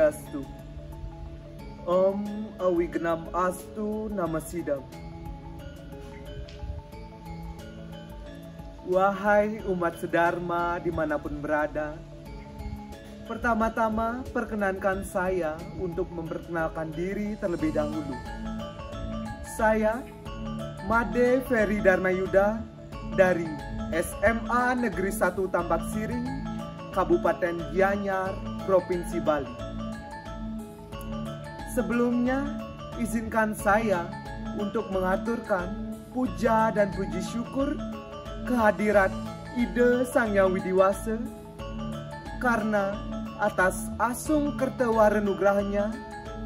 Swastiastu. Om Awignam Astu Namasidam. Wahai umat sedharma dimanapun berada, pertama-tama perkenankan saya untuk memperkenalkan diri terlebih dahulu. Saya Made Ferry Dharmayuda dari SMA Negeri 1 Tambak Siring, Kabupaten Gianyar, Provinsi Bali. Sebelumnya, izinkan saya untuk mengaturkan puja dan puji syukur kehadirat Ide Sang Hyang Widiwasa, karena atas asung kertawarenugrahnya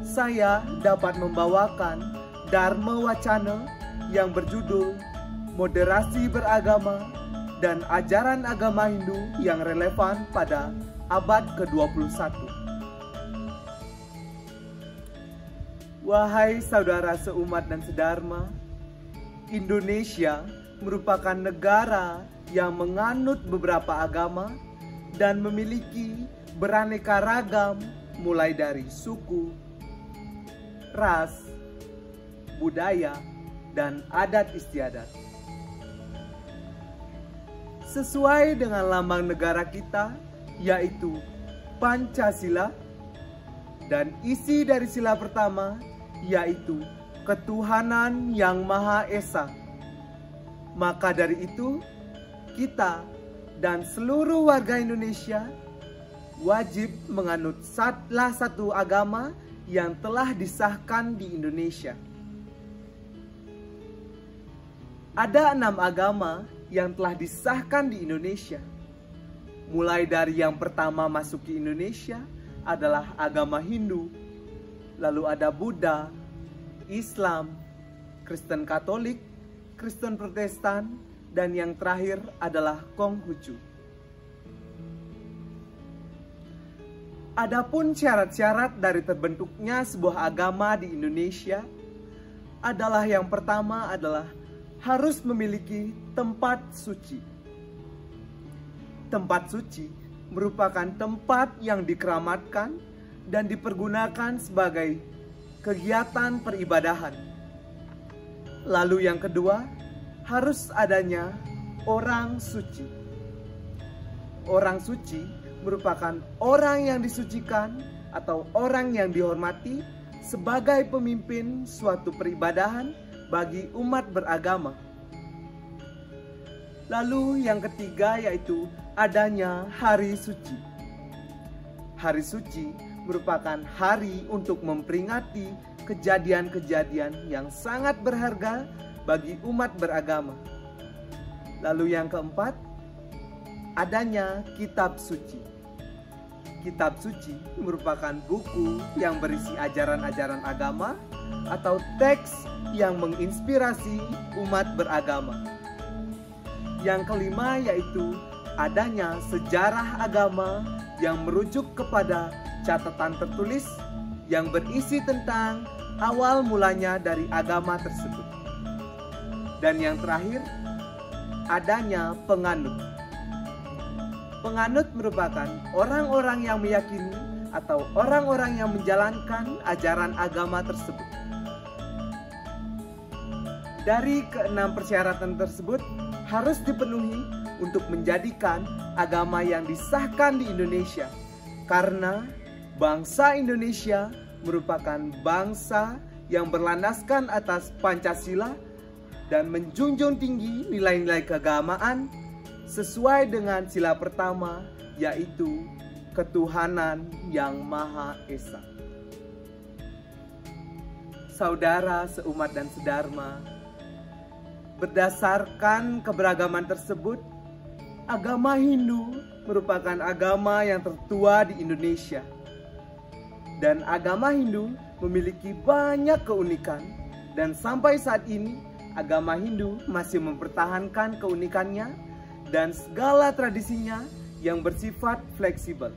saya dapat membawakan Dharma Wacana yang berjudul Moderasi Beragama dan Ajaran Agama Hindu yang relevan pada abad ke-21. Wahai saudara seumat dan sedharma, Indonesia merupakan negara yang menganut beberapa agama dan memiliki beraneka ragam mulai dari suku, ras, budaya, dan adat istiadat. Sesuai dengan lambang negara kita, yaitu Pancasila, dan isi dari sila pertama yaitu Ketuhanan Yang Maha Esa. Maka dari itu, kita dan seluruh warga Indonesia wajib menganut salah satu agama yang telah disahkan di Indonesia. Ada 6 agama yang telah disahkan di Indonesia. Mulai dari yang pertama masuk ke Indonesia adalah agama Hindu, lalu ada Buddha, Islam, Kristen Katolik, Kristen Protestan, dan yang terakhir adalah Konghucu. Adapun syarat-syarat dari terbentuknya sebuah agama di Indonesia adalah yang pertama adalah harus memiliki tempat suci. Tempat suci merupakan tempat yang dikeramatkan dan dipergunakan sebagai kegiatan peribadahan. Lalu yang kedua, harus adanya orang suci. Orang suci merupakan orang yang disucikan atau orang yang dihormati sebagai pemimpin suatu peribadahan bagi umat beragama. Lalu yang ketiga yaitu adanya hari suci. Hari suci merupakan hari untuk memperingati kejadian-kejadian yang sangat berharga bagi umat beragama. Lalu yang keempat, adanya kitab suci. Kitab suci merupakan buku yang berisi ajaran-ajaran agama atau teks yang menginspirasi umat beragama. Yang kelima yaitu adanya sejarah agama yang merujuk kepada catatan tertulis yang berisi tentang awal mulanya dari agama tersebut. Dan yang terakhir, adanya penganut. Penganut merupakan orang-orang yang meyakini atau orang-orang yang menjalankan ajaran agama tersebut. Dari keenam persyaratan tersebut harus dipenuhi untuk menjadikan agama yang disahkan di Indonesia, karena bangsa Indonesia merupakan bangsa yang berlandaskan atas Pancasila dan menjunjung tinggi nilai-nilai keagamaan sesuai dengan sila pertama, yaitu Ketuhanan Yang Maha Esa. Saudara seumat dan sedharma, berdasarkan keberagaman tersebut, agama Hindu merupakan agama yang tertua di Indonesia. Dan agama Hindu memiliki banyak keunikan, dan sampai saat ini agama Hindu masih mempertahankan keunikannya dan segala tradisinya yang bersifat fleksibel.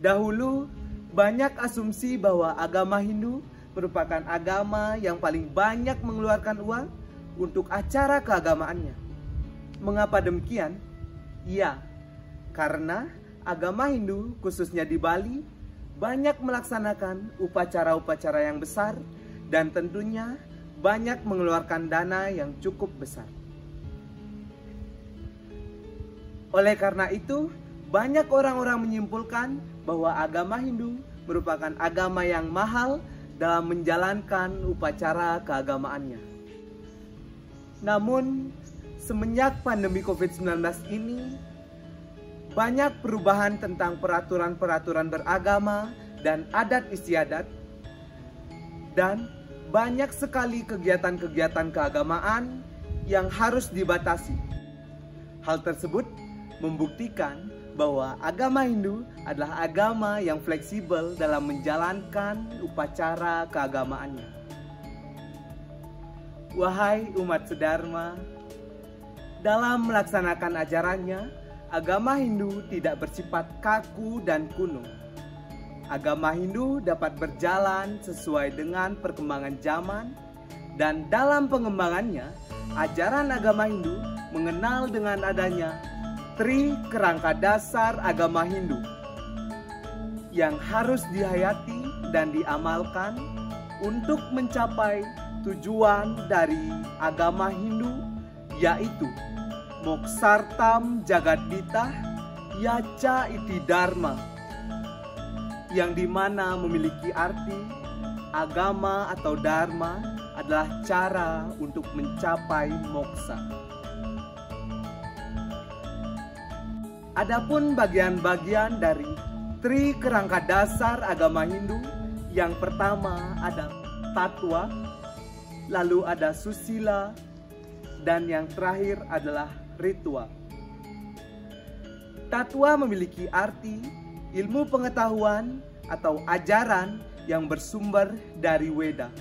Dahulu banyak asumsi bahwa agama Hindu merupakan agama yang paling banyak mengeluarkan uang untuk acara keagamaannya. Mengapa demikian? Ya, karena agama Hindu khususnya di Bali banyak melaksanakan upacara-upacara yang besar dan tentunya banyak mengeluarkan dana yang cukup besar. Oleh karena itu, banyak orang-orang menyimpulkan bahwa agama Hindu merupakan agama yang mahal dalam menjalankan upacara keagamaannya. Namun, semenjak pandemi COVID-19 ini, banyak perubahan tentang peraturan-peraturan beragama dan adat istiadat, dan banyak sekali kegiatan-kegiatan keagamaan yang harus dibatasi. Hal tersebut membuktikan bahwa agama Hindu adalah agama yang fleksibel dalam menjalankan upacara keagamaannya. Wahai umat sedharma, dalam melaksanakan ajarannya, agama Hindu tidak bersifat kaku dan kuno. Agama Hindu dapat berjalan sesuai dengan perkembangan zaman, dan dalam pengembangannya, ajaran agama Hindu mengenal dengan adanya Tri kerangka dasar agama Hindu yang harus dihayati dan diamalkan untuk mencapai tujuan dari agama Hindu, yaitu Moksartam Jagadita Yacha Iti Dharma, yang dimana memiliki arti agama atau dharma adalah cara untuk mencapai moksa. Adapun bagian-bagian dari Tri kerangka dasar agama Hindu, yang pertama ada Tatwa, lalu ada Susila, dan yang terakhir adalah Ritual. Tatwa memiliki arti ilmu pengetahuan atau ajaran yang bersumber dari Weda.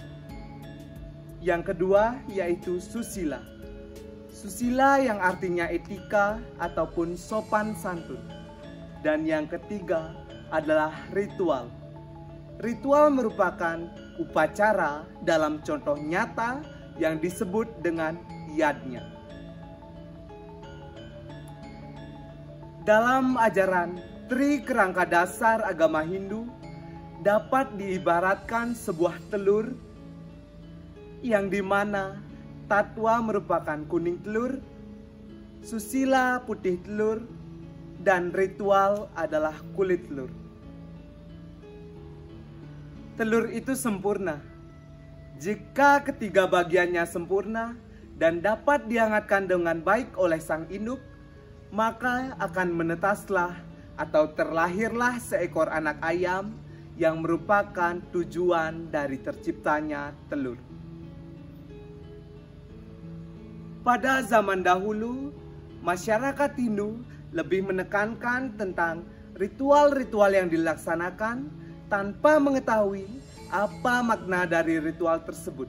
Yang kedua yaitu Susila. Susila yang artinya etika ataupun sopan santun. Dan yang ketiga adalah ritual. Ritual merupakan upacara dalam contoh nyata yang disebut dengan yadnya. Dalam ajaran Tri kerangka dasar agama Hindu dapat diibaratkan sebuah telur yang dimana Tatwa merupakan kuning telur, Susila putih telur, dan Ritual adalah kulit telur. Telur itu sempurna. Jika ketiga bagiannya sempurna dan dapat dihangatkan dengan baik oleh sang induk, maka akan menetaslah atau terlahirlah seekor anak ayam yang merupakan tujuan dari terciptanya telur. Pada zaman dahulu, masyarakat Hindu lebih menekankan tentang ritual-ritual yang dilaksanakan tanpa mengetahui apa makna dari ritual tersebut.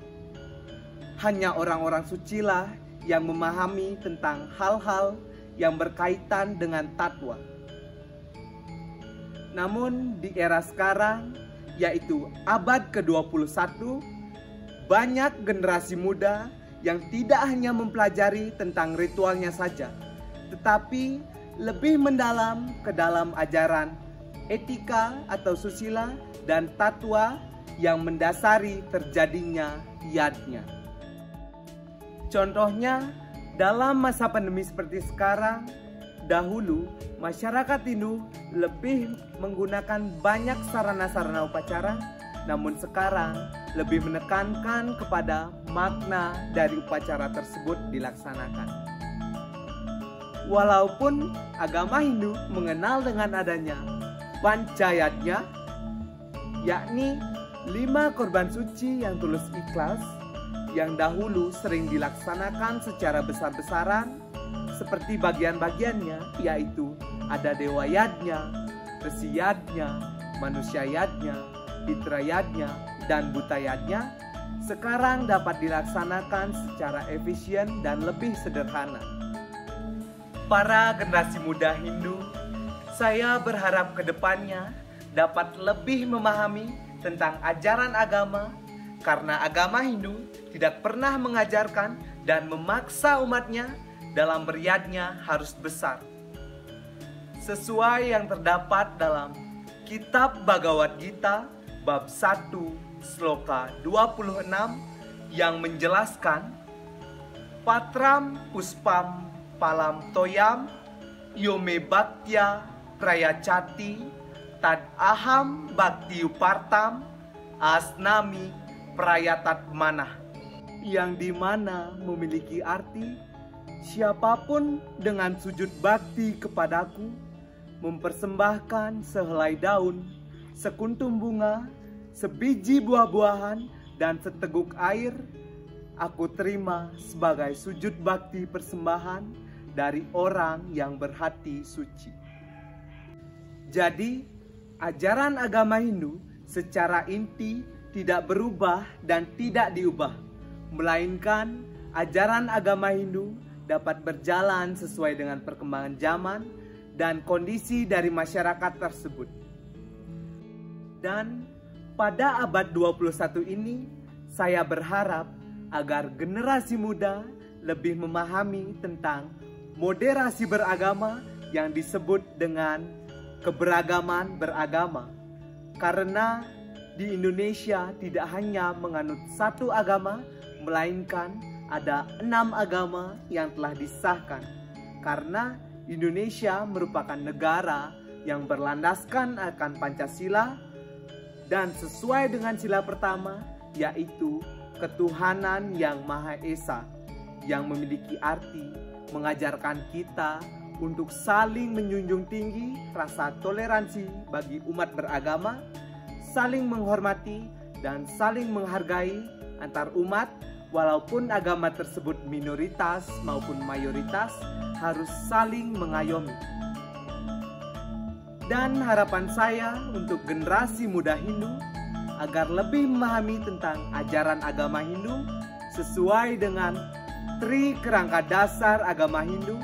Hanya orang-orang sucilah yang memahami tentang hal-hal yang berkaitan dengan tatwa. Namun di era sekarang, yaitu abad ke-21, banyak generasi muda yang tidak hanya mempelajari tentang ritualnya saja, tetapi lebih mendalam ke dalam ajaran etika atau susila dan tatwa yang mendasari terjadinya yadnya. Contohnya, dalam masa pandemi seperti sekarang, dahulu masyarakat Hindu lebih menggunakan banyak sarana-sarana upacara, namun sekarang lebih menekankan kepada makna dari upacara tersebut dilaksanakan. Walaupun agama Hindu mengenal dengan adanya Panchayatnya, yakni 5 korban suci yang tulus ikhlas, yang dahulu sering dilaksanakan secara besar-besaran, seperti bagian-bagiannya, yaitu ada Dewa Yadnya, Resi Yadnya, Manusia Yadnya, Pitra Yadnya, dan Buta Yadnya, sekarang dapat dilaksanakan secara efisien dan lebih sederhana. Para generasi muda Hindu, saya berharap ke depannya dapat lebih memahami tentang ajaran agama, karena agama Hindu tidak pernah mengajarkan dan memaksa umatnya dalam beryadnya harus besar. sesuai yang terdapat dalam Kitab Bhagavad Gita bab 1 sloka 26 yang menjelaskan Patram puspam palam toyam yome bhaktya prayacati tad aham bhakti upartam asnami prayatat manah, yang dimana memiliki arti siapapun dengan sujud bakti kepadaku, mempersembahkan sehelai daun, sekuntum bunga, sebiji buah-buahan, dan seteguk air, aku terima sebagai sujud bakti persembahan dari orang yang berhati suci. Jadi, ajaran agama Hindu secara inti tidak berubah dan tidak diubah, melainkan ajaran agama Hindu dapat berjalan sesuai dengan perkembangan zaman dan kondisi dari masyarakat tersebut. Dan pada abad 21 ini, saya berharap agar generasi muda lebih memahami tentang moderasi beragama yang disebut dengan keberagaman beragama. Karena di Indonesia tidak hanya menganut satu agama, melainkan ada 6 agama yang telah disahkan. Karena Indonesia merupakan negara yang berlandaskan akan Pancasila dan sesuai dengan sila pertama, yaitu ketuhanan yang Maha Esa, yang memiliki arti mengajarkan kita untuk saling menjunjung tinggi rasa toleransi bagi umat beragama, saling menghormati dan saling menghargai antar umat, walaupun agama tersebut minoritas maupun mayoritas, harus saling mengayomi. Dan harapan saya untuk generasi muda Hindu agar lebih memahami tentang ajaran agama Hindu sesuai dengan tri kerangka dasar agama Hindu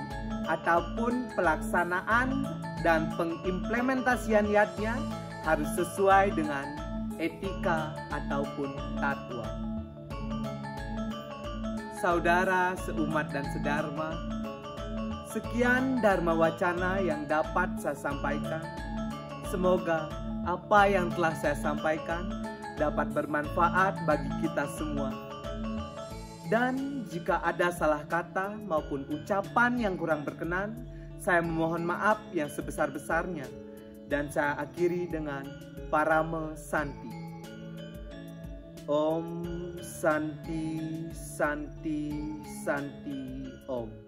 ataupun pelaksanaan dan pengimplementasiannya harus sesuai dengan etika ataupun tatwa. Saudara seumat dan sedharma, sekian Dharma Wacana yang dapat saya sampaikan. Semoga apa yang telah saya sampaikan dapat bermanfaat bagi kita semua. Dan jika ada salah kata maupun ucapan yang kurang berkenan, saya memohon maaf yang sebesar-besarnya. Dan saya akhiri dengan Parama Santi. Om Santi Santi Santi Om.